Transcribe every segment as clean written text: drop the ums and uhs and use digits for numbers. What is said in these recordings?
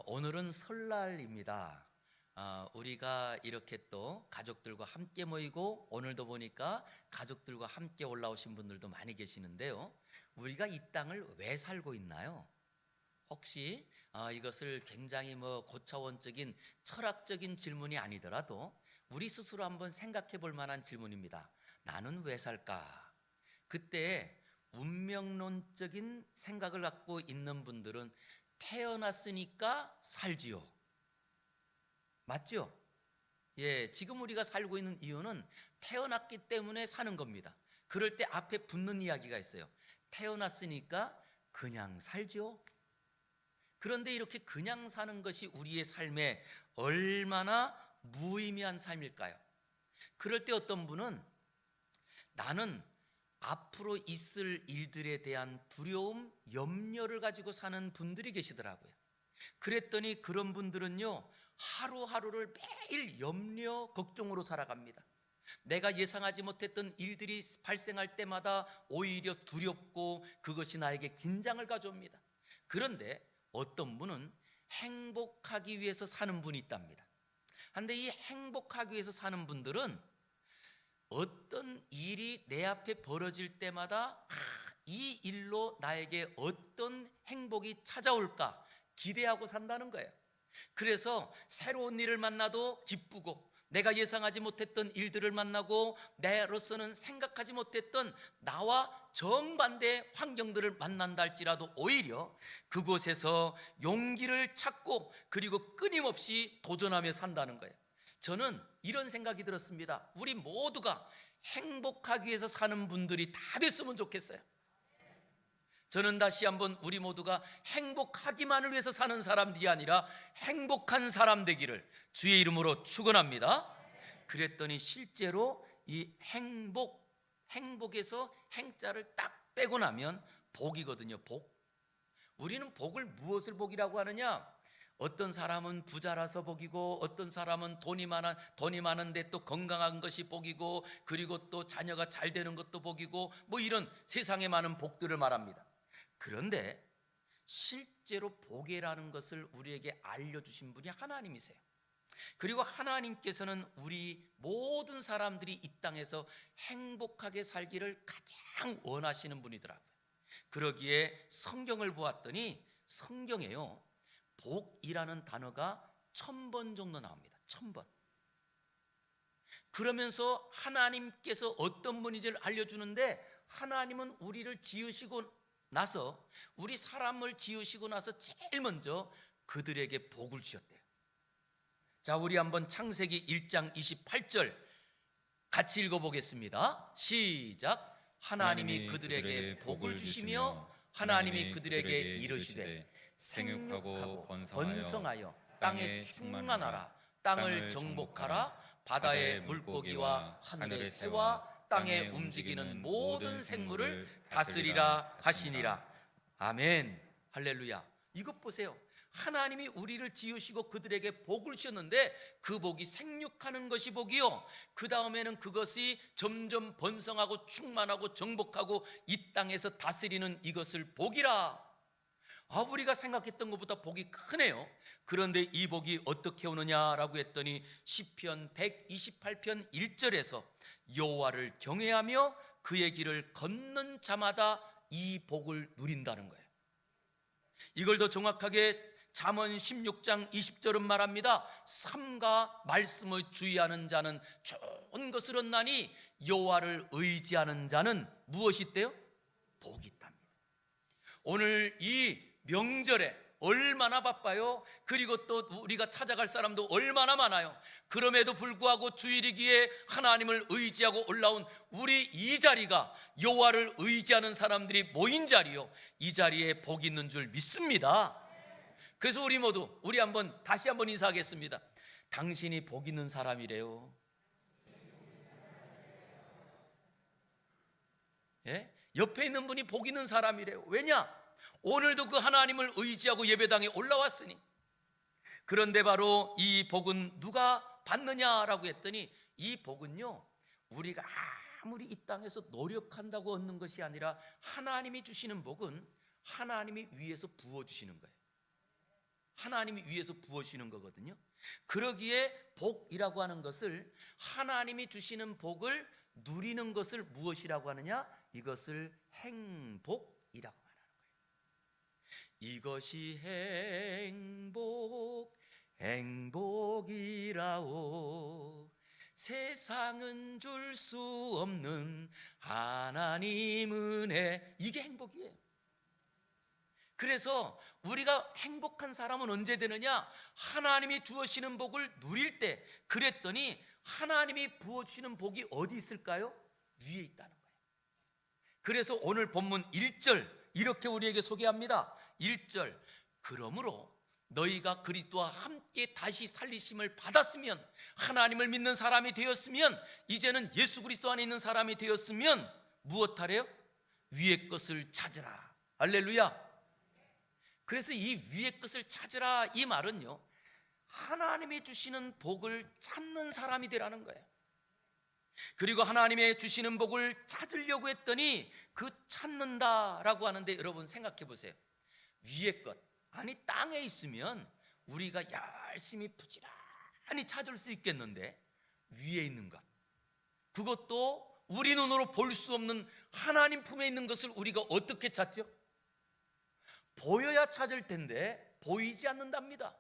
오늘은 설날입니다. 우리가 이렇게 또 가족들과 함께 모이고 오늘도 보니까 가족들과 함께 올라오신 분들도 많이 계시는데요. 우리가 이 땅을 왜 살고 있나요? 혹시 이것을 굉장히 고차원적인 철학적인 질문이 아니더라도 우리 스스로 한번 생각해 볼 만한 질문입니다. 나는 왜 살까? 그때 운명론적인 생각을 갖고 있는 분들은 태어났으니까 살지요. 맞죠? 예, 지금 우리가 살고 있는 이유는 태어났기 때문에 사는 겁니다. 그럴 때 앞에 붙는 이야기가 있어요. 태어났으니까 그냥 살죠. 그런데 이렇게 그냥 사는 것이 우리의 삶에 얼마나 무의미한 삶일까요? 그럴 때 어떤 분은 나는 앞으로 있을 일들에 대한 두려움, 염려를 가지고 사는 분들이 계시더라고요. 그랬더니 그런 분들은요, 하루하루를 매일 염려, 걱정으로 살아갑니다. 내가 예상하지 못했던 일들이 발생할 때마다 오히려 두렵고 그것이 나에게 긴장을 가져옵니다. 그런데 어떤 분은 행복하기 위해서 사는 분이 있답니다. 그런데 이 행복하기 위해서 사는 분들은 어떤 일이 내 앞에 벌어질 때마다 이 일로 나에게 어떤 행복이 찾아올까 기대하고 산다는 거예요. 그래서 새로운 일을 만나도 기쁘고, 내가 예상하지 못했던 일들을 만나고 나로서는 생각하지 못했던 나와 정반대의 환경들을 만난다 할지라도 오히려 그곳에서 용기를 찾고 그리고 끊임없이 도전하며 산다는 거예요. 저는 이런 생각이 들었습니다. 우리 모두가 행복하기 위해서 사는 분들이 다 됐으면 좋겠어요. 저는 다시 한번 우리 모두가 행복하기만을 위해서 사는 사람들이 아니라 행복한 사람 되기를 주의 이름으로 축원합니다. 그랬더니 실제로 이 행복에서 행자를 딱 빼고 나면 복이거든요. 복. 우리는 복을 무엇을 복이라고 하느냐? 어떤 사람은 부자라서 복이고, 어떤 사람은 돈이 많은데 또 건강한 것이 복이고, 그리고 또 자녀가 잘 되는 것도 복이고, 이런 세상에 많은 복들을 말합니다. 그런데 실제로 복이라는 것을 우리에게 알려주신 분이 하나님이세요. 그리고 하나님께서는 우리 모든 사람들이 이 땅에서 행복하게 살기를 가장 원하시는 분이더라고요. 그러기에 성경을 보았더니 성경에요, 복이라는 단어가 1000번 정도 나옵니다. 1000번. 그러면서 하나님께서 어떤 분인지를 알려주는데, 하나님은 우리를 지으시고 나서, 우리 사람을 지으시고 나서 제일 먼저 그들에게 복을 주셨대요. 자, 우리 한번 창세기 1장 28절 같이 읽어보겠습니다. 시작. 하나님이 그들에게 복을 주시며 하나님이 그들에게 이르시되 생육하고 번성하여 땅에 충만하라. 땅을 정복하라. 바다의 물고기와 하늘의 새와 땅에 움직이는 모든 생물을 다스리라 하시니라. 아멘. 할렐루야. 이것 보세요. 하나님이 우리를 지으시고 그들에게 복을 주셨는데 그 복이 생육하는 것이 복이요, 그 다음에는 그것이 점점 번성하고 충만하고 정복하고 이 땅에서 다스리는 이것을 복이라. 우리가 생각했던 것보다 복이 크네요. 그런데 이 복이 어떻게 오느냐라고 했더니 시편 128편 1절에서 여호와를 경외하며 그의 길을 걷는 자마다 이 복을 누린다는 거예요. 이걸 더 정확하게 잠언 16장 20절은 말합니다. 삼가 말씀을 주의하는 자는 좋은 것을 얻나니 여호와를 의지하는 자는 무엇이 있대요? 복이 있답니다. 오늘 이 명절에 얼마나 바빠요? 그리고 또 우리가 찾아갈 사람도 얼마나 많아요. 그럼에도 불구하고 주일이기에 하나님을 의지하고 올라온 우리 이 자리가 여호와를 의지하는 사람들이 모인 자리요, 이 자리에 복이 있는 줄 믿습니다. 그래서 우리 모두 다시 한번 인사하겠습니다. 당신이 복 있는 사람이래요. 예? 옆에 있는 분이 복 있는 사람이래요. 왜냐? 오늘도 그 하나님을 의지하고 예배당에 올라왔으니. 그런데 바로 이 복은 누가 받느냐라고 했더니, 이 복은요, 우리가 아무리 이 땅에서 노력한다고 얻는 것이 아니라 하나님이 주시는 복은 하나님이 위에서 부어주시는 거예요. 하나님이 위에서 부어주시는 거거든요. 그러기에 복이라고 하는 것을, 하나님이 주시는 복을 누리는 것을 무엇이라고 하느냐? 이것을 행복이라고 말하는 거예요. 이것이 행복이라오. 세상은 줄 수 없는 하나님 은혜. 이게 행복이에요. 그래서 우리가 행복한 사람은 언제 되느냐? 하나님이 주시는 복을 누릴 때. 그랬더니 하나님이 부어주시는 복이 어디 있을까요? 위에 있다는 거예요. 그래서 오늘 본문 1절 이렇게 우리에게 소개합니다. 1절, 그러므로 너희가 그리스도와 함께 다시 살리심을 받았으면, 하나님을 믿는 사람이 되었으면, 이제는 예수 그리스도 안에 있는 사람이 되었으면 무엇하래요? 위의 것을 찾으라. 할렐루야. 그래서 이 위의 것을 찾으라, 이 말은요, 하나님이 주시는 복을 찾는 사람이 되라는 거예요. 그리고 하나님의 주시는 복을 찾으려고 했더니 그 찾는다라고 하는데, 여러분 생각해 보세요. 위의 것, 아니 땅에 있으면 우리가 열심히 부지런히 찾을 수 있겠는데, 위에 있는 것, 그것도 우리 눈으로 볼 수 없는 하나님 품에 있는 것을 우리가 어떻게 찾죠? 보여야 찾을 텐데 보이지 않는답니다.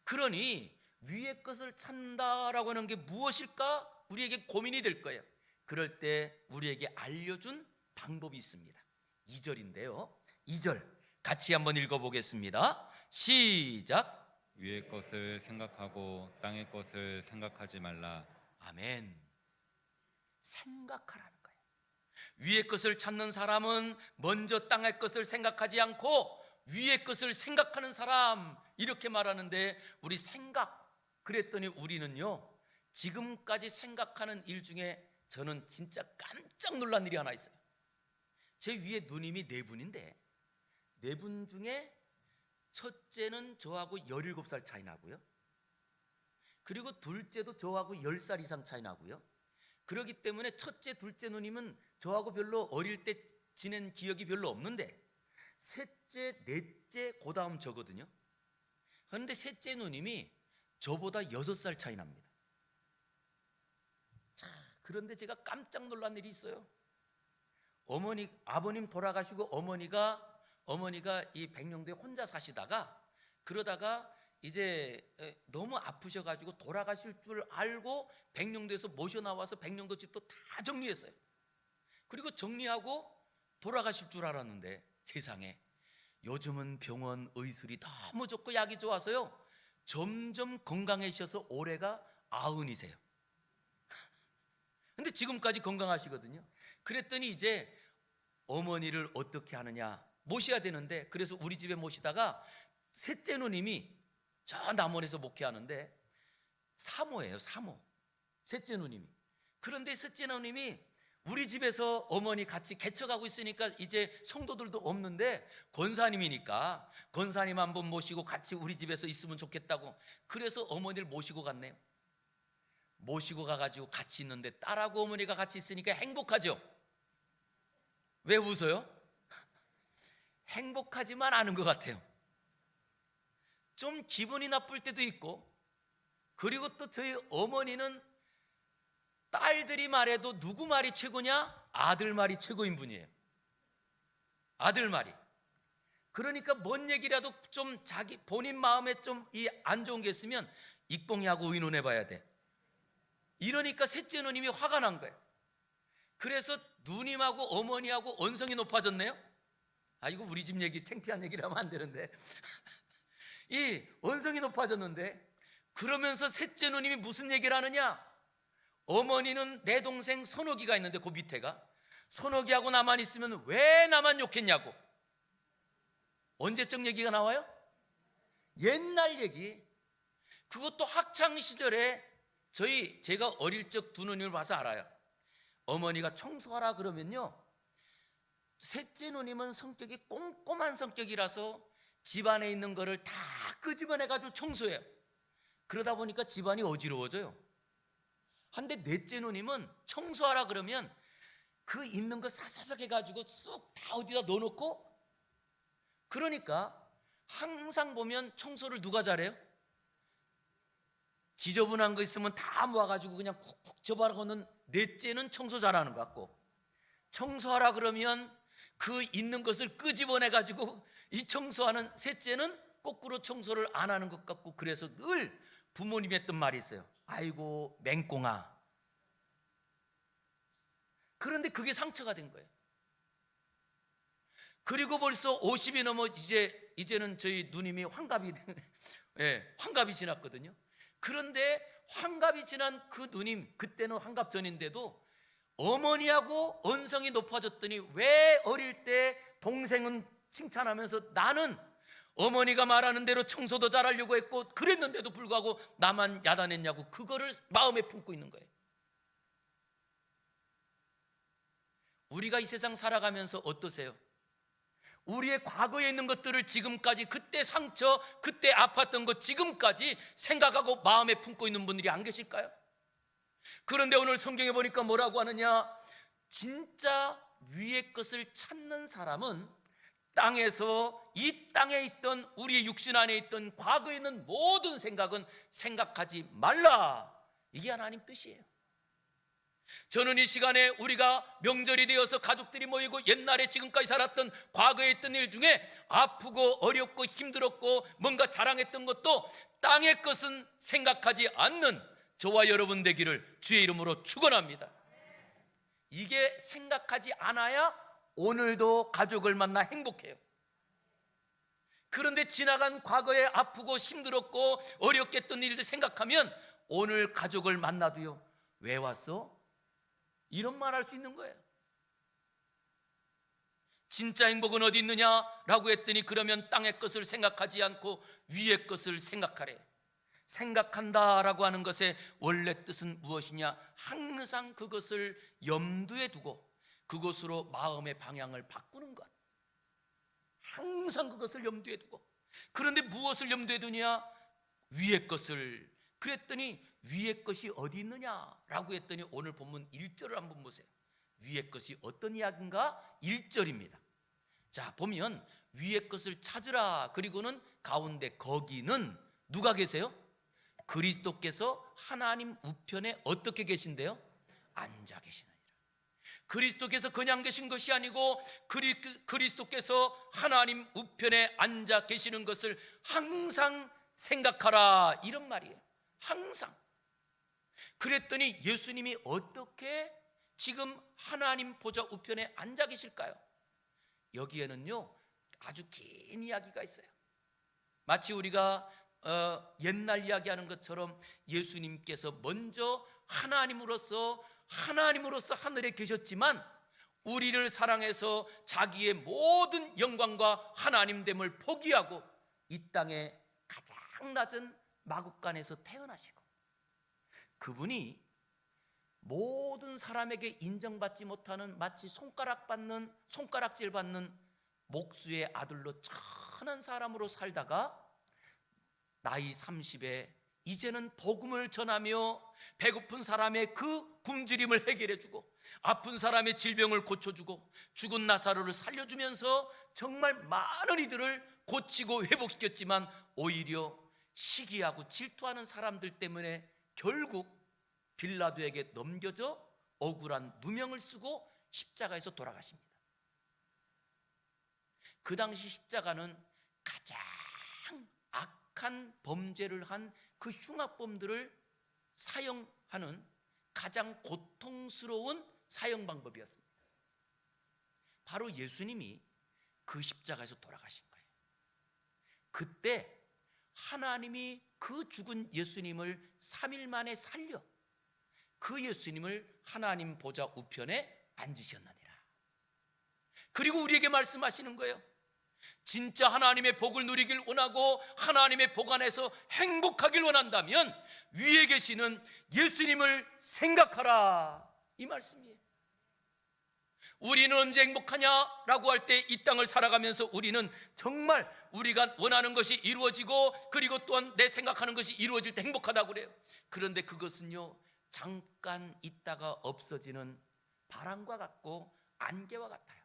그러니 위의 것을 찾는다라고 하는 게 무엇일까? 우리에게 고민이 될 거예요. 그럴 때 우리에게 알려준 방법이 있습니다. 2절인데요 2절 같이 한번 읽어보겠습니다. 시작. 위의 것을 생각하고 땅의 것을 생각하지 말라. 아멘. 생각하라는 거예요. 위의 것을 찾는 사람은 먼저 땅의 것을 생각하지 않고 위의 것을 생각하는 사람, 이렇게 말하는데, 우리 생각, 그랬더니 우리는요, 지금까지 생각하는 일 중에 저는 진짜 깜짝 놀란 일이 하나 있어요. 제 위에 누님이 4분인데 4분 중에 첫째는 저하고 17살 차이 나고요, 그리고 둘째도 저하고 10살 이상 차이 나고요. 그렇기 때문에 첫째, 둘째 누님은 저하고 별로 어릴 때 지낸 기억이 별로 없는데, 셋째, 넷째, 그 다음 저거든요. 그런데 셋째 누님이 저보다 6살 차이 납니다. 자, 그런데 제가 깜짝 놀란 일이 있어요. 아버님 돌아가시고 어머니가 이 백령도에 혼자 사시다가, 그러다가 이제 너무 아프셔가지고 돌아가실 줄 알고 백령도에서 모셔 나와서 백령도 집도 다 정리했어요. 그리고 정리하고 돌아가실 줄 알았는데, 세상에 요즘은 병원 의술이 너무 좋고 약이 좋아서요, 점점 건강해지셔서 올해가 90이세요. 근데 지금까지 건강하시거든요. 그랬더니 이제 어머니를 어떻게 하느냐, 모셔야 되는데, 그래서 우리 집에 모시다가 셋째 누님이 저 남원에서 목회하는데 사모예요, 사모. 셋째 누님이. 그런데 셋째 누님이 우리 집에서 어머니 같이 개척하고 있으니까 이제 성도들도 없는데, 권사님이니까 권사님 한번 모시고 같이 우리 집에서 있으면 좋겠다고, 그래서 어머니를 모시고 갔네요. 모시고 가가지고 같이 있는데 딸하고 어머니가 같이 있으니까 행복하죠? 왜 웃어요? 행복하지만 않은 것 같아요. 좀 기분이 나쁠 때도 있고, 그리고 또 저희 어머니는 딸들이 말해도 누구 말이 최고냐? 아들 말이 최고인 분이에요. 아들 말이. 그러니까 뭔 얘기라도 좀 자기 본인 마음에 좀 이 안 좋은 게 있으면 익봉이하고 의논해 봐야 돼. 이러니까 셋째 누님이 화가 난 거예요. 그래서 누님하고 어머니하고 언성이 높아졌네요. 아, 이거 우리 집 얘기, 창피한 얘기를 하면 안 되는데 이 언성이 높아졌는데, 그러면서 셋째 누님이 무슨 얘기를 하느냐? 어머니는 내 동생 선옥이가 있는데, 그 밑에가 선옥이하고 나만 있으면 왜 나만 욕했냐고. 언제적 얘기가 나와요? 옛날 얘기. 그것도 학창 시절에 제가 어릴 적 두 누님을 봐서 알아요. 어머니가 청소하라 그러면요, 셋째 누님은 성격이 꼼꼼한 성격이라서 집안에 있는 거를 다 끄집어내가지고 청소해요. 그러다 보니까 집안이 어지러워져요. 한데 넷째 누님은 청소하라 그러면 그 있는 거 사사삭 해가지고 쑥 다 어디다 넣어놓고, 그러니까 항상 보면 청소를 누가 잘해요? 지저분한 거 있으면 다 모아가지고 그냥 콕콕 접어라고는 넷째는 청소 잘하는 것 같고, 청소하라 그러면 그 있는 것을 끄집어내가지고 이 청소하는 셋째는 거꾸로 청소를 안 하는 것 같고, 그래서 늘 부모님이 했던 말이 있어요. 아이고 맹꽁아. 그런데 그게 상처가 된 거예요. 그리고 벌써 50이 넘어 이제는 저희 누님이 환갑이 예, 환갑이 지났거든요. 그런데 환갑이 지난 그 누님, 그때는 환갑 전인데도 어머니하고 언성이 높아졌더니 왜 어릴 때 동생은 칭찬하면서 나는 어머니가 말하는 대로 청소도 잘하려고 했고 그랬는데도 불구하고 나만 야단했냐고, 그거를 마음에 품고 있는 거예요. 우리가 이 세상 살아가면서 어떠세요? 우리의 과거에 있는 것들을 지금까지, 그때 상처, 그때 아팠던 것 지금까지 생각하고 마음에 품고 있는 분들이 안 계실까요? 그런데 오늘 성경에 보니까 뭐라고 하느냐? 진짜 위의 것을 찾는 사람은 땅에서, 이 땅에 있던 우리의 육신 안에 있던 과거에 있는 모든 생각은 생각하지 말라. 이게 하나님 뜻이에요. 저는 이 시간에 우리가 명절이 되어서 가족들이 모이고 옛날에 지금까지 살았던 과거에 있던 일 중에 아프고 어렵고 힘들었고 뭔가 자랑했던 것도 땅의 것은 생각하지 않는 저와 여러분 되기를 주의 이름으로 축원합니다. 이게 생각하지 않아야 오늘도 가족을 만나 행복해요. 그런데 지나간 과거에 아프고 힘들었고 어렵게 했던 일들 생각하면 오늘 가족을 만나도요, 왜 왔어? 이런 말 할 수 있는 거예요. 진짜 행복은 어디 있느냐라고 했더니 그러면 땅의 것을 생각하지 않고 위의 것을 생각하래. 생각한다라고 하는 것의 원래 뜻은 무엇이냐? 항상 그것을 염두에 두고 그것으로 마음의 방향을 바꾸는 것. 항상 그것을 염두에 두고. 그런데 무엇을 염두에 두냐? 위의 것을. 그랬더니 위의 것이 어디 있느냐라고 했더니 오늘 본문 1절을 한번 보세요. 위의 것이 어떤 이야기인가? 1절입니다. 자, 보면 위의 것을 찾으라. 그리고는 가운데 거기는 누가 계세요? 그리스도께서 하나님 우편에 어떻게 계신대요? 앉아 계시느니라. 그리스도께서 그냥 계신 것이 아니고 그리스도께서 하나님 우편에 앉아 계시는 것을 항상 생각하라, 이런 말이에요. 항상. 그랬더니 예수님이 어떻게 지금 하나님 보좌 우편에 앉아 계실까요? 여기에는요 아주 긴 이야기가 있어요. 마치 우리가 옛날 이야기하는 것처럼 예수님께서 먼저 하나님으로서 하늘에 계셨지만 우리를 사랑해서 자기의 모든 영광과 하나님됨을 포기하고 이 땅에 가장 낮은 마국간에서 태어나시고, 그분이 모든 사람에게 인정받지 못하는 마치 손가락질 받는 목수의 아들로 천한 사람으로 살다가 나이 30에 이제는 복음을 전하며 배고픈 사람의 그 굶주림을 해결해주고 아픈 사람의 질병을 고쳐주고 죽은 나사로를 살려주면서 정말 많은 이들을 고치고 회복시켰지만 오히려 시기하고 질투하는 사람들 때문에 결국 빌라도에게 넘겨져 억울한 누명을 쓰고 십자가에서 돌아가십니다. 그 당시 십자가는 가장 악한 범죄를 한 그 흉악범들을 사형하는 가장 고통스러운 사형 방법이었습니다. 바로 예수님이 그 십자가에서 돌아가신 거예요. 그때 하나님이 그 죽은 예수님을 3일 만에 살려 그 예수님을 하나님 보좌 우편에 앉으셨느니라. 그리고 우리에게 말씀하시는 거예요. 진짜 하나님의 복을 누리길 원하고 하나님의 복 안에서 행복하길 원한다면 위에 계시는 예수님을 생각하라, 이 말씀이에요. 우리는 언제 행복하냐라고 할 때 이 땅을 살아가면서 우리는 정말 우리가 원하는 것이 이루어지고 그리고 또한 내 생각하는 것이 이루어질 때 행복하다고 그래요. 그런데 그것은요 잠깐 있다가 없어지는 바람과 같고 안개와 같아요.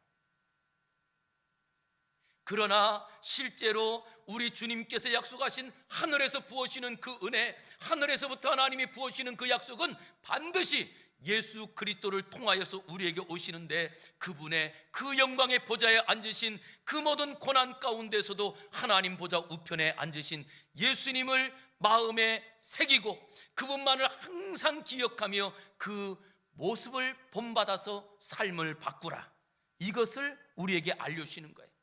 그러나 실제로 우리 주님께서 약속하신 하늘에서 부어시는 그 은혜, 하늘에서부터 하나님이 부어시는 그 약속은 반드시 예수 그리스도를 통하여서 우리에게 오시는데, 그분의 그 영광의 보좌에 앉으신, 그 모든 고난 가운데서도 하나님 보좌 우편에 앉으신 예수님을 마음에 새기고 그분만을 항상 기억하며 그 모습을 본받아서 삶을 바꾸라, 이것을 우리에게 알려주시는 거예요.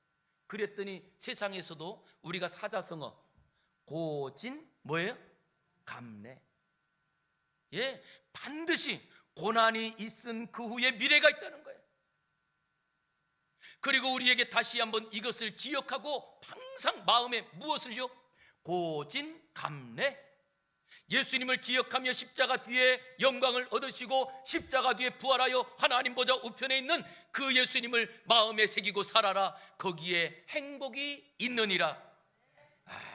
그랬더니 세상에서도 우리가 사자성어 고진 뭐예요? 감래. 예, 반드시 고난이 있은 그 후에 미래가 있다는 거예요. 그리고 우리에게 다시 한번 이것을 기억하고 항상 마음에 무엇을요? 고진 감래. 예수님을 기억하며 십자가 뒤에 영광을 얻으시고 십자가 뒤에 부활하여 하나님 보좌 우편에 있는 그 예수님을 마음에 새기고 살아라. 거기에 행복이 있느니라.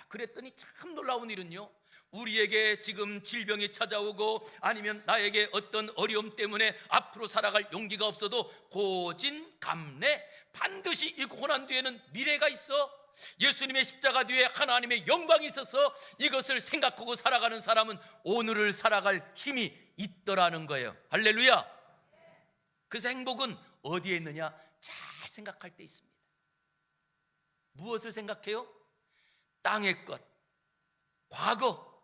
그랬더니 참 놀라운 일은요, 우리에게 지금 질병이 찾아오고 아니면 나에게 어떤 어려움 때문에 앞으로 살아갈 용기가 없어도 고진 감래, 반드시 이 고난 뒤에는 미래가 있어. 예수님의 십자가 뒤에 하나님의 영광이 있어서 이것을 생각하고 살아가는 사람은 오늘을 살아갈 힘이 있더라는 거예요. 할렐루야. 그래서 행복은 어디에 있느냐? 잘 생각할 때 있습니다. 무엇을 생각해요? 땅의 것, 과거,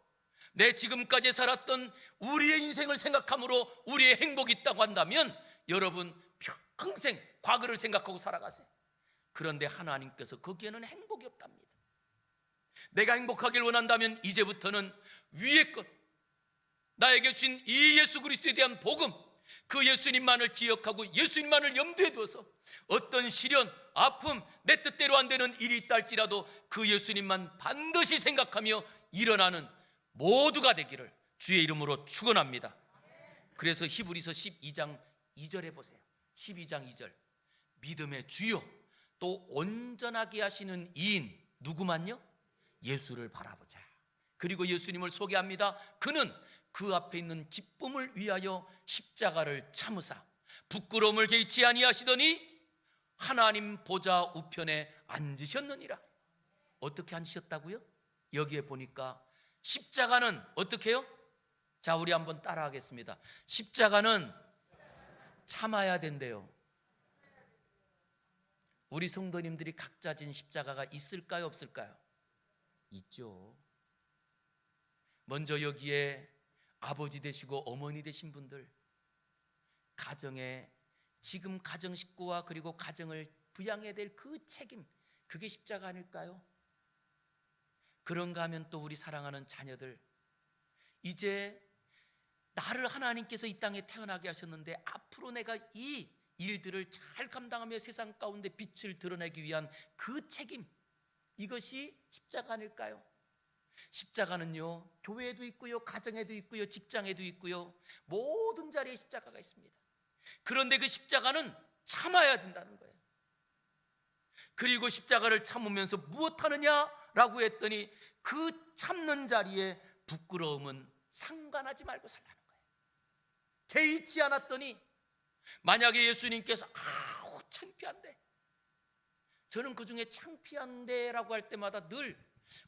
내 지금까지 살았던 우리의 인생을 생각함으로 우리의 행복이 있다고 한다면 여러분 평생 과거를 생각하고 살아가세요. 그런데 하나님께서 거기에는 행복이 없답니다. 내가 행복하길 원한다면 이제부터는 위의 것, 나에게 주신 이 예수 그리스도에 대한 복음, 그 예수님만을 기억하고 예수님만을 염두에 두어서 어떤 시련, 아픔, 내 뜻대로 안 되는 일이 있다 할지라도 그 예수님만 반드시 생각하며 일어나는 모두가 되기를 주의 이름으로 축원합니다. 그래서 히브리서 12장 2절에 보세요. 12장 2절, 믿음의 주요 또 온전하게 하시는 이인 누구만요? 예수를 바라보자. 그리고 예수님을 소개합니다. 그는 그 앞에 있는 기쁨을 위하여 십자가를 참으사 부끄러움을 개의치 아니하시더니 하나님 보좌 우편에 앉으셨느니라. 어떻게 앉으셨다고요? 여기에 보니까 십자가는 어떻게 해요? 자, 우리 한번 따라 하겠습니다. 십자가는 참아야 된대요. 우리 성도님들이 각자 진 십자가가 있을까요, 없을까요? 있죠. 먼저 여기에 아버지 되시고 어머니 되신 분들, 가정에 지금 가정 식구와 그리고 가정을 부양해야 될 그 책임, 그게 십자가 아닐까요? 그런가 하면 또 우리 사랑하는 자녀들, 이제 나를 하나님께서 이 땅에 태어나게 하셨는데 앞으로 내가 이 일들을 잘 감당하며 세상 가운데 빛을 드러내기 위한 그 책임, 이것이 십자가 아닐까요? 십자가는요, 교회에도 있고요, 가정에도 있고요, 직장에도 있고요, 모든 자리에 십자가가 있습니다. 그런데 그 십자가는 참아야 된다는 거예요. 그리고 십자가를 참으면서 무엇하느냐라고 했더니 그 참는 자리에 부끄러움은 상관하지 말고 살라는 거예요. 개의치 않았더니 만약에 예수님께서 창피한데, 저는 그 중에 창피한데라고 할 때마다 늘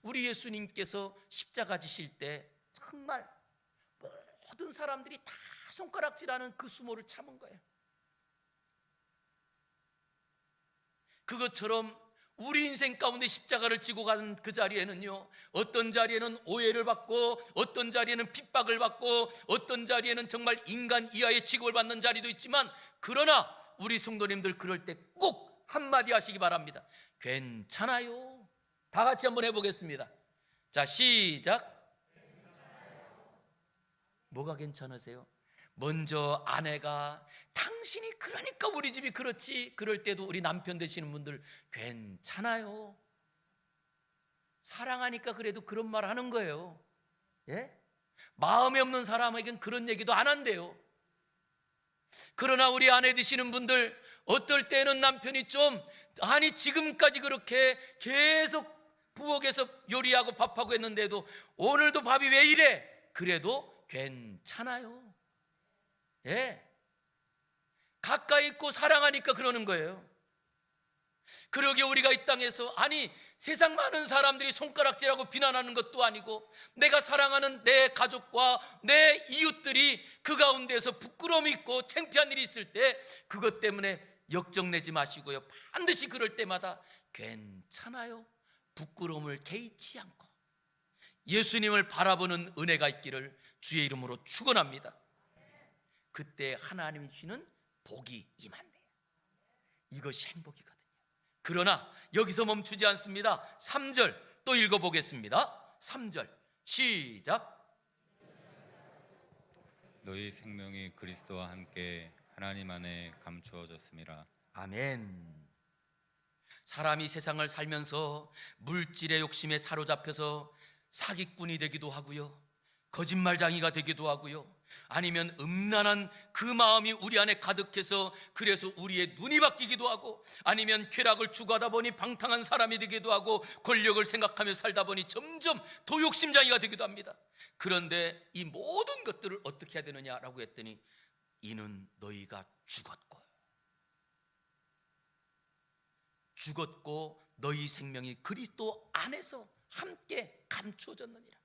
우리 예수님께서 십자가 지실 때 정말 모든 사람들이 다 손가락질하는 그 수모를 참은 거예요. 그것처럼 우리 인생 가운데 십자가를 지고 가는 그 자리에는요, 어떤 자리에는 오해를 받고, 어떤 자리에는 핍박을 받고, 어떤 자리에는 정말 인간 이하의 취급을 받는 자리도 있지만, 그러나 우리 성도님들 그럴 때 꼭 한마디 하시기 바랍니다. 괜찮아요. 다 같이 한번 해보겠습니다. 자, 시작. 뭐가 괜찮으세요? 먼저 아내가 당신이 그러니까 우리 집이 그렇지, 그럴 때도 우리 남편 되시는 분들 괜찮아요. 사랑하니까 그래도 그런 말 하는 거예요. 예? 마음에 없는 사람에겐 그런 얘기도 안 한대요. 그러나 우리 아내 되시는 분들, 어떨 때는 남편이 좀, 아니 지금까지 그렇게 계속 부엌에서 요리하고 밥하고 했는데도 오늘도 밥이 왜 이래? 그래도 괜찮아요. 예, 가까이 있고 사랑하니까 그러는 거예요. 그러게 우리가 이 땅에서 세상 많은 사람들이 손가락질하고 비난하는 것도 아니고 내가 사랑하는 내 가족과 내 이웃들이 그 가운데서 부끄러움이 있고 창피한 일이 있을 때 그것 때문에 역정내지 마시고요, 반드시 그럴 때마다 괜찮아요, 부끄러움을 개의치 않고 예수님을 바라보는 은혜가 있기를 주의 이름으로 축원합니다. 그때 하나님이 주시는 복이 임한대요. 이것이 행복이거든요. 그러나 여기서 멈추지 않습니다. 3절 또 읽어보겠습니다. 3절 시작. 너희 생명이 그리스도와 함께 하나님 안에 감추어졌음이라. 아멘. 사람이 세상을 살면서 물질의 욕심에 사로잡혀서 사기꾼이 되기도 하고요, 거짓말장이가 되기도 하고요, 아니면 음란한 그 마음이 우리 안에 가득해서 그래서 우리의 눈이 바뀌기도 하고, 아니면 쾌락을 추구하다 보니 방탕한 사람이 되기도 하고, 권력을 생각하며 살다 보니 점점 도욕심장이가 되기도 합니다. 그런데 이 모든 것들을 어떻게 해야 되느냐라고 했더니 이는 너희가 죽었고 너희 생명이 그리스도 안에서 함께 감추어졌느니라.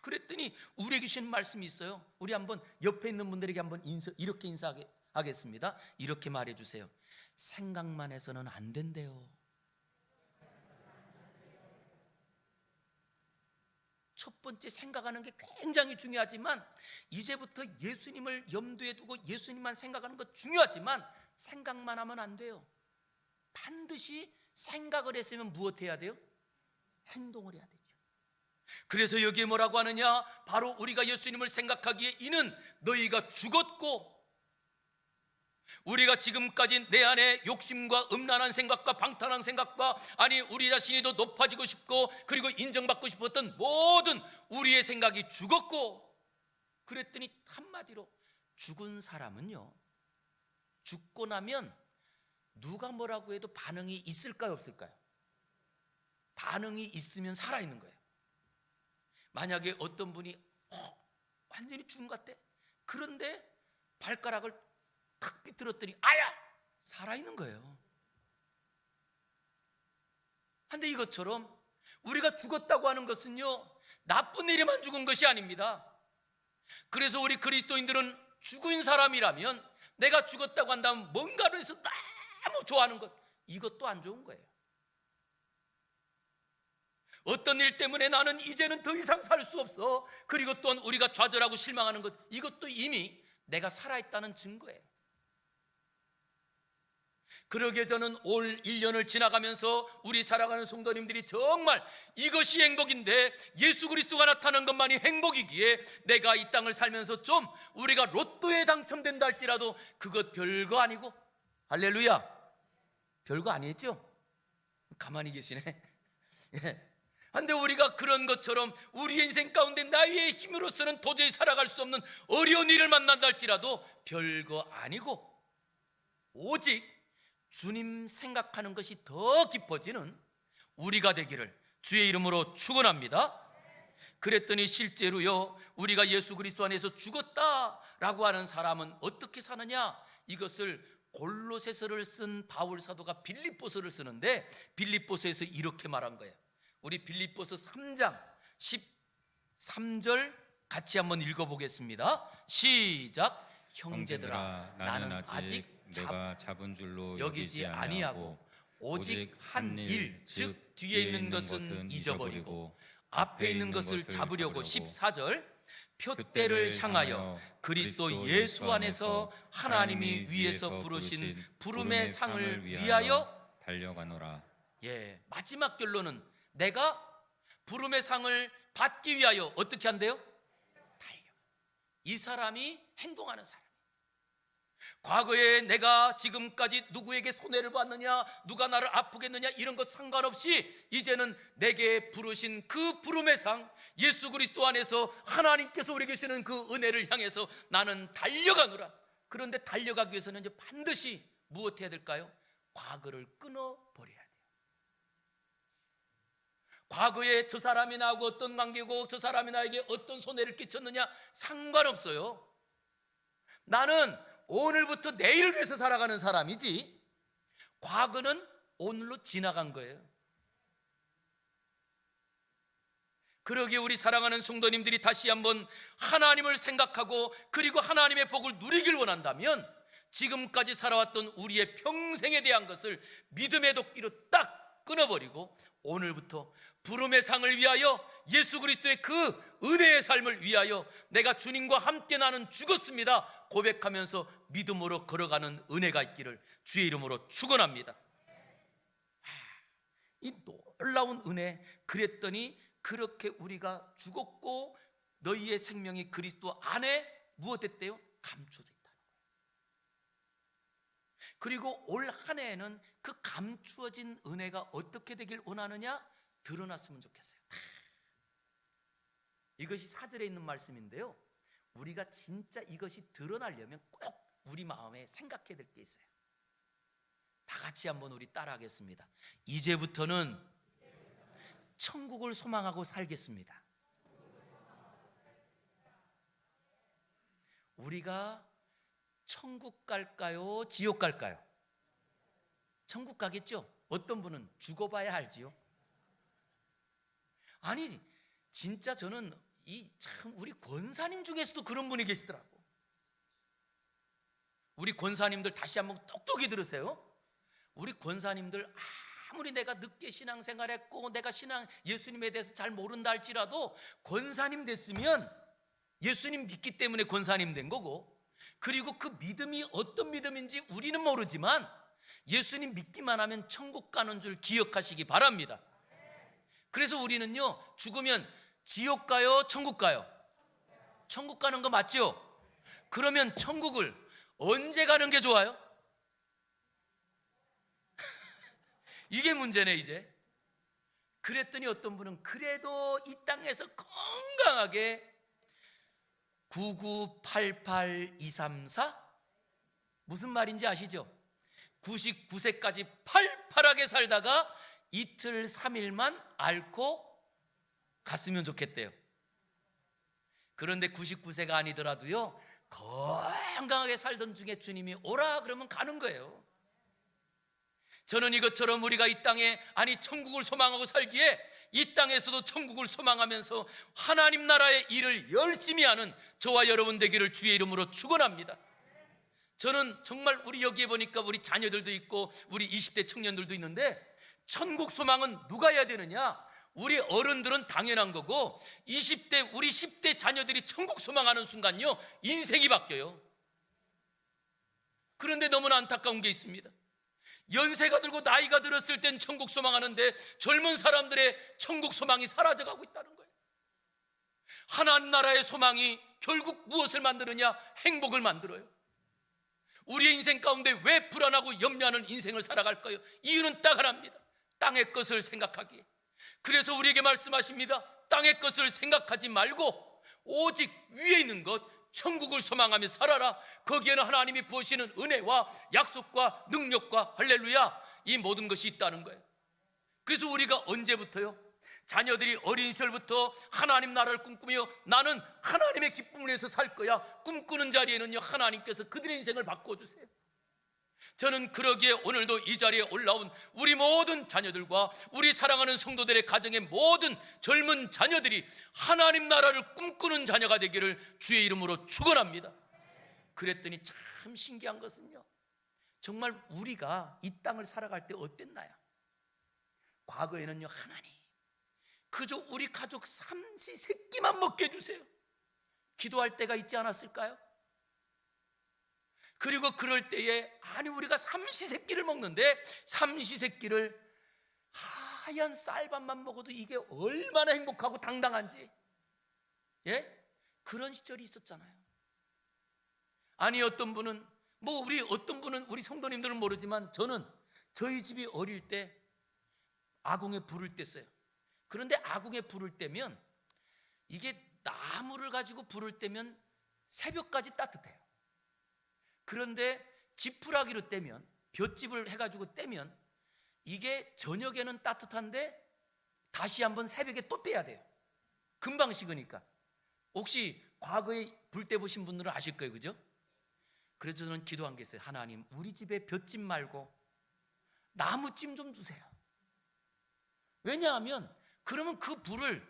그랬더니 우리에게 주신 말씀이 있어요. 우리 한번 옆에 있는 분들에게 한번 이렇게 인사하겠습니다. 이렇게 말해 주세요. 생각만 해서는 안 된대요. 첫 번째, 생각하는 게 굉장히 중요하지만 이제부터 예수님을 염두에 두고 예수님만 생각하는 것 중요하지만 생각만 하면 안 돼요. 반드시 생각을 했으면 무엇 해야 돼요? 행동을 해야 되죠. 그래서 여기에 뭐라고 하느냐? 바로 우리가 예수님을 생각하기에 이는 너희가 죽었고, 우리가 지금까지 내 안에 욕심과 음란한 생각과 방탕한 생각과 우리 자신이 더 높아지고 싶고 그리고 인정받고 싶었던 모든 우리의 생각이 죽었고, 그랬더니 한마디로 죽은 사람은요, 죽고 나면 누가 뭐라고 해도 반응이 있을까요, 없을까요? 반응이 있으면 살아있는 거예요. 만약에 어떤 분이 완전히 죽은 것 같대. 그런데 발가락을 탁 비틀었더니 아야! 살아있는 거예요. 근데 이것처럼 우리가 죽었다고 하는 것은요, 나쁜 일에만 죽은 것이 아닙니다. 그래서 우리 그리스도인들은 죽은 사람이라면 내가 죽었다고 한다면 뭔가를 해서 너무 좋아하는 것, 이것도 안 좋은 거예요. 어떤 일 때문에 나는 이제는 더 이상 살 수 없어, 그리고 또한 우리가 좌절하고 실망하는 것, 이것도 이미 내가 살아있다는 증거예요. 그러게 저는 올 1년을 지나가면서 우리 살아가는 성도님들이 정말 이것이 행복인데 예수 그리스도가 나타나는 것만이 행복이기에 내가 이 땅을 살면서 좀 우리가 로또에 당첨된다 할지라도 그것 별거 아니고, 할렐루야, 별거 아니겠죠? 가만히 계시네. 예. 근데 우리가 그런 것처럼 우리 인생 가운데 나의 힘으로서는 도저히 살아갈 수 없는 어려운 일을 만난다 할지라도 별거 아니고 오직 주님 생각하는 것이 더 깊어지는 우리가 되기를 주의 이름으로 축원합니다. 그랬더니 실제로요, 우리가 예수 그리스도 안에서 죽었다라고 하는 사람은 어떻게 사느냐? 이것을 골로새서를 쓴 바울 사도가 빌립보서를 쓰는데 빌립보서에서 이렇게 말한 거예요. 우리 빌립보서 3장 13절 같이 한번 읽어보겠습니다. 시작. 형제들아, 나는 아직 내가 잡은 줄로 여기지 아니하고 오직 한 일, 즉 뒤에 있는 것은 잊어버리고 앞에 있는 것을 잡으려고. 14절. 표대를 향하여 그리스도 예수 안에서 하나님이 위에서 부르신 부름의 상을 위하여 달려가노라. 예, 마지막 결론은 내가 부름의 상을 받기 위하여 어떻게 한대요? 달려. 이 사람이 행동하는 사람. 과거에 내가 지금까지 누구에게 손해를 봤느냐, 누가 나를 아프게 했느냐, 이런 것 상관없이 이제는 내게 부르신 그 부름의 상, 예수 그리스도 안에서 하나님께서 우리에게 주시는 그 은혜를 향해서 나는 달려가노라. 그런데 달려가기 위해서는 이제 반드시 무엇 해야 될까요? 과거를 끊어버려야 돼요. 과거에 저 사람이 나하고 어떤 관계고 저 사람이 나에게 어떤 손해를 끼쳤느냐 상관없어요. 나는 오늘부터 내일을 위해서 살아가는 사람이지, 과거는 오늘로 지나간 거예요. 그러기에 우리 사랑하는 성도님들이 다시 한번 하나님을 생각하고 그리고 하나님의 복을 누리길 원한다면 지금까지 살아왔던 우리의 평생에 대한 것을 믿음의 도끼로 딱 끊어버리고 오늘부터 부름의 상을 위하여 예수 그리스도의 그 은혜의 삶을 위하여 내가 주님과 함께 나는 죽었습니다 고백하면서 믿음으로 걸어가는 은혜가 있기를 주의 이름으로 축원합니다. 이 놀라운 은혜, 그랬더니 그렇게 우리가 죽었고 너희의 생명이 그리스도 안에 무엇됐대요? 감춰져 있다는 거예요. 그리고 올 한 해에는 그 감추어진 은혜가 어떻게 되길 원하느냐? 드러났으면 좋겠어요. 이것이 4절에 있는 말씀인데요, 우리가 진짜 이것이 드러나려면 꼭 우리 마음에 생각해야 될 게 있어요. 다 같이 한번 우리 따라하겠습니다. 이제부터는 천국을 소망하고 살겠습니다. 우리가 천국 갈까요? 지옥 갈까요? 천국 가겠죠? 어떤 분은 죽어봐야 알지요. 아니 진짜 저는 참 우리 권사님 중에서도 그런 분이 계시더라고. 우리 권사님들 다시 한번 똑똑히 들으세요. 우리 권사님들 아무리 내가 늦게 신앙생활했고 내가 예수님에 대해서 잘 모른다 할지라도 권사님 됐으면 예수님 믿기 때문에 권사님 된 거고, 그리고 그 믿음이 어떤 믿음인지 우리는 모르지만 예수님 믿기만 하면 천국 가는 줄 기억하시기 바랍니다. 그래서 우리는요, 죽으면 지옥 가요? 천국 가요? 천국 가는 거 맞죠? 그러면 천국을 언제 가는 게 좋아요? 이게 문제네 이제. 그랬더니 어떤 분은 그래도 이 땅에서 건강하게 9988234 무슨 말인지 아시죠? 99세까지 팔팔하게 살다가 이틀 3일만 앓고 갔으면 좋겠대요. 그런데 99세가 아니더라도요, 건강하게 살던 중에 주님이 오라 그러면 가는 거예요. 저는 이것처럼 우리가 이 땅에 천국을 소망하고 살기에 이 땅에서도 천국을 소망하면서 하나님 나라의 일을 열심히 하는 저와 여러분 되기를 주의 이름으로 축원합니다. 저는 정말 우리 여기에 보니까 우리 자녀들도 있고 우리 20대 청년들도 있는데, 천국 소망은 누가 해야 되느냐? 우리 어른들은 당연한 거고, 20대 우리 10대 자녀들이 천국 소망하는 순간요, 인생이 바뀌어요. 그런데 너무나 안타까운 게 있습니다. 연세가 들고 나이가 들었을 땐 천국 소망하는데 젊은 사람들의 천국 소망이 사라져가고 있다는 거예요. 하나님 나라의 소망이 결국 무엇을 만드느냐? 행복을 만들어요. 우리의 인생 가운데 왜 불안하고 염려하는 인생을 살아갈까요? 이유는 딱 하나입니다. 땅의 것을 생각하기에. 그래서 우리에게 말씀하십니다. 땅의 것을 생각하지 말고 오직 위에 있는 것, 천국을 소망하며 살아라. 거기에는 하나님이 부으시는 은혜와 약속과 능력과 할렐루야, 이 모든 것이 있다는 거예요. 그래서 우리가 언제부터요? 자녀들이 어린 시절부터 하나님 나라를 꿈꾸며 나는 하나님의 기쁨을 위해서 살 거야 꿈꾸는 자리에는요, 하나님께서 그들의 인생을 바꿔주세요. 저는 그러기에 오늘도 이 자리에 올라온 우리 모든 자녀들과 우리 사랑하는 성도들의 가정의 모든 젊은 자녀들이 하나님 나라를 꿈꾸는 자녀가 되기를 주의 이름으로 축원합니다. 그랬더니 참 신기한 것은요, 정말 우리가 이 땅을 살아갈 때 어땠나요? 과거에는요, 하나님 그저 우리 가족 삼시세끼만 먹게 해주세요, 기도할 때가 있지 않았을까요? 그리고 그럴 때에 우리가 삼시세끼를 먹는데 삼시세끼를 하얀 쌀밥만 먹어도 이게 얼마나 행복하고 당당한지, 그런 시절이 있었잖아요. 어떤 분은 우리 성도님들은 모르지만 저는 저희 집이 어릴 때 아궁에 불을 뗐어요. 그런데 아궁에 불을 떼면 이게 나무를 가지고 불을 떼면 새벽까지 따뜻해요. 그런데 지푸라기로 떼면, 볏짚을 해가지고 떼면 이게 저녁에는 따뜻한데 다시 한번 새벽에 또 떼야 돼요. 금방 식으니까. 혹시 과거에 불 떼보신 분들은 아실 거예요, 그죠? 그래서 저는 기도한 게 있어요. 하나님, 우리 집에 볏짚 말고 나무찜 좀 주세요. 왜냐하면 그러면 그 불을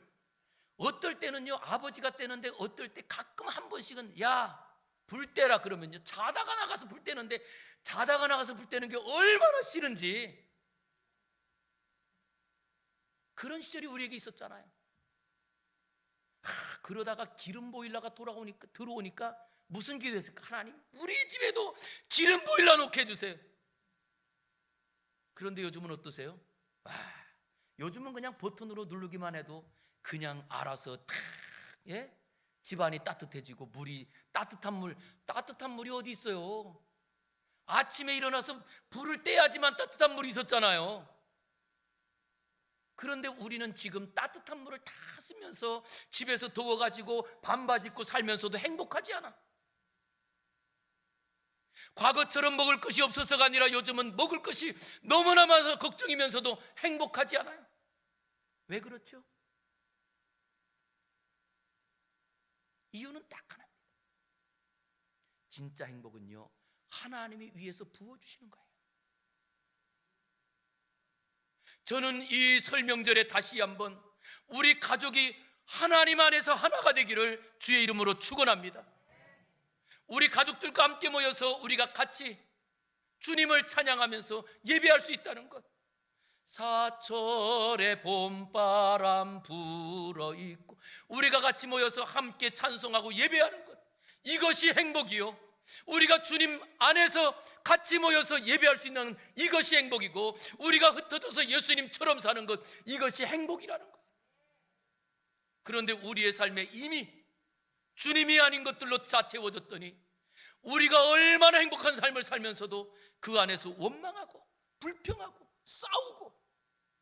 어떨 때는요 아버지가 떼는데 어떨 때 가끔 한 번씩은 야 불 떼라 그러면요 자다가 나가서 불 떼는데 자다가 나가서 불 떼는 게 얼마나 싫은지 그런 시절이 우리에게 있었잖아요. 그러다가 기름 보일러가 들어오니까 무슨 기도했을까? 하나님 우리 집에도 기름 보일러 놓게 해주세요. 그런데 요즘은 어떠세요? 요즘은 그냥 버튼으로 누르기만 해도 그냥 알아서 탁 집안이 따뜻해지고 물이 따뜻한 물이 어디 있어요? 아침에 일어나서 불을 떼야지만 따뜻한 물이 있었잖아요. 그런데 우리는 지금 따뜻한 물을 다 쓰면서 집에서 더워가지고 반바지 입고 살면서도 행복하지 않아. 과거처럼 먹을 것이 없어서가 아니라 요즘은 먹을 것이 너무나 많아서 걱정이면서도 행복하지 않아요. 왜 그렇죠? 이유는 딱 하나입니다. 진짜 행복은요 하나님이 위에서 부어주시는 거예요. 저는 이 설명절에 다시 한번 우리 가족이 하나님 안에서 하나가 되기를 주의 이름으로 축원합니다. 우리 가족들과 함께 모여서 우리가 같이 주님을 찬양하면서 예배할 수 있다는 것, 사철의 봄바람 불어있고 우리가 같이 모여서 함께 찬송하고 예배하는 것, 이것이 행복이요 우리가 주님 안에서 같이 모여서 예배할 수 있는 이것이 행복이고 우리가 흩어져서 예수님처럼 사는 것, 이것이 행복이라는 것. 그런데 우리의 삶에 이미 주님이 아닌 것들로 다 채워졌더니 우리가 얼마나 행복한 삶을 살면서도 그 안에서 원망하고 불평하고 싸우고,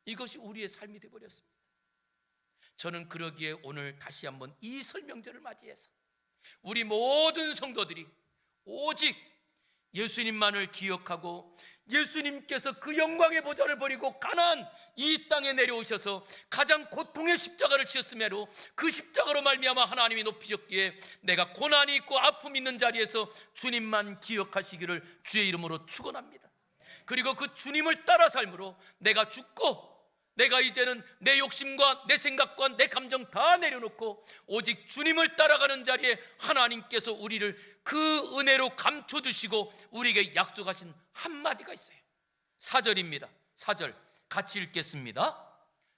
이것이 우리의 삶이 되어버렸습니다. 저는 그러기에 오늘 다시 한번 이 설명절을 맞이해서 우리 모든 성도들이 오직 예수님만을 기억하고 예수님께서 그 영광의 보좌를 버리고 가나안 이 땅에 내려오셔서 가장 고통의 십자가를 지었음에도 그 십자가로 말미암아 하나님이 높이셨기에 내가 고난이 있고 아픔이 있는 자리에서 주님만 기억하시기를 주의 이름으로 축원합니다. 그리고 그 주님을 따라 삶으로 내가 죽고 내가 이제는 내 욕심과 내 생각과 내 감정 다 내려놓고 오직 주님을 따라가는 자리에 하나님께서 우리를 그 은혜로 감춰주시고 우리에게 약속하신 한마디가 있어요. 4절입니다. 4절 같이 읽겠습니다.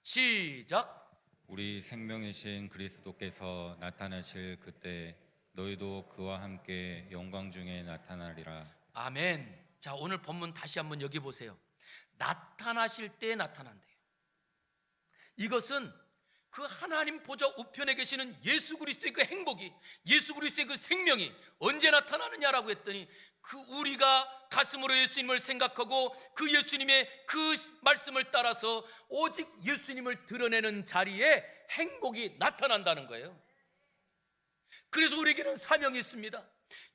시작. 우리 생명이신 그리스도께서 나타나실 그때 너희도 그와 함께 영광 중에 나타나리라. 아멘. 자, 오늘 본문 다시 한번 여기 보세요. 나타나실 때 나타난대요. 이것은 그 하나님 보좌 우편에 계시는 예수 그리스도의 그 행복이, 예수 그리스도의 그 생명이 언제 나타나느냐라고 했더니 그 우리가 가슴으로 예수님을 생각하고 그 예수님의 그 말씀을 따라서 오직 예수님을 드러내는 자리에 행복이 나타난다는 거예요. 그래서 우리에게는 사명이 있습니다.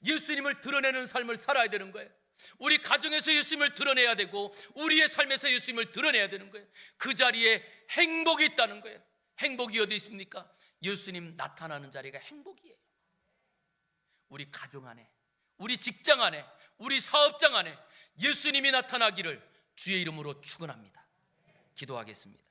예수님을 드러내는 삶을 살아야 되는 거예요. 우리 가정에서 예수님을 드러내야 되고 우리의 삶에서 예수님을 드러내야 되는 거예요. 그 자리에 행복이 있다는 거예요. 행복이 어디 있습니까? 예수님 나타나는 자리가 행복이에요. 우리 가정 안에, 우리 직장 안에, 우리 사업장 안에 예수님이 나타나기를 주의 이름으로 축원합니다. 기도하겠습니다.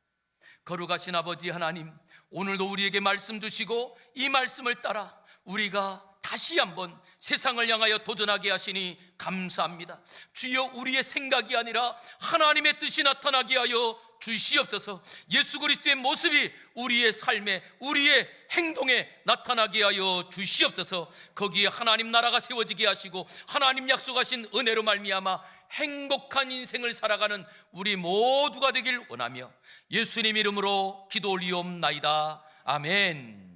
거룩하신 아버지 하나님, 오늘도 우리에게 말씀 주시고 이 말씀을 따라 우리가 다시 한번 세상을 향하여 도전하게 하시니 감사합니다. 주여, 우리의 생각이 아니라 하나님의 뜻이 나타나게 하여 주시옵소서. 예수 그리스도의 모습이 우리의 삶에, 우리의 행동에 나타나게 하여 주시옵소서. 거기에 하나님 나라가 세워지게 하시고 하나님 약속하신 은혜로 말미암아 행복한 인생을 살아가는 우리 모두가 되길 원하며 예수님 이름으로 기도 올리옵나이다. 아멘.